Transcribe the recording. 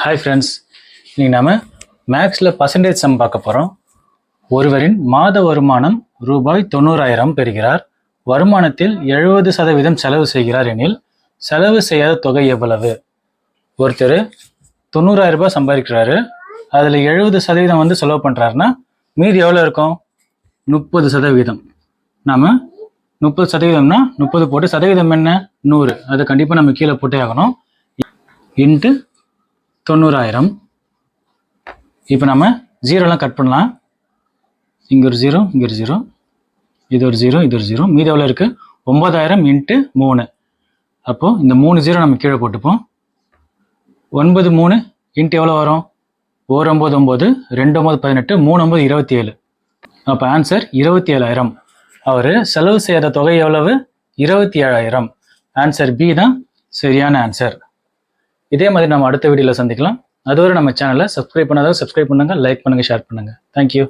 Hi friends, இன்றைக்கி நாம் மேக்ஸில் பர்சன்டேஜ் சம் பார்க்க போகிறோம். ஒருவரின் மாத வருமானம் ரூபாய் 90,000 பெறுகிறார். வருமானத்தில் 70% செலவு செய்கிறார் எனில் செலவு செய்யாத தொகை எவ்வளவு? ஒருத்தர் 90,000 ரூபாய் சம்பாதிக்கிறாரு, அதில் 70% செலவு பண்ணுறாருன்னா மீதி எவ்வளோ இருக்கும்? 30%. நாம் 30%னா 30 போட்டு சதவீதம் என்ன? 100. அதை கண்டிப்பாக நம்ம கீழே போட்டே ஆகணும். இன்ட்டு 90,000. இப்போ நம்ம ஜீரோலாம் கட் பண்ணலாம். இங்கே ஒரு ஜீரோ, இங்கே ஒரு ஜீரோ, இது ஒரு ஜீரோ, இது ஒரு ஜீரோ. மீதி எவ்வளோ இருக்குது? 9,000 இன்ட்டு 3. அப்போது இந்த 3 ஜீரோ நம்ம கீழே போட்டுப்போம். 9 3 இன்ட்டு எவ்வளோ வரும்? 1 9 9, 2 9 18, 3 9 27. அப்போ ஆன்சர் 27,000. அவர் செலவு செய்யாத தொகை எவ்வளவு? 27,000. ஆன்சர் பி தான் சரியான ஆன்சர். இதே மாதிரி நம்ம அடுத்த வீடியோவில் சந்திக்கலாம். அதுவரை நம்ம சேனலை சப்ஸ்கிரைப் பண்ணாதான் சப்ஸ்கிரைப் பண்ணுங்கள், லைக் பண்ணுங்கள், ஷேர் பண்ணுங்கள். தேங்க்யூ.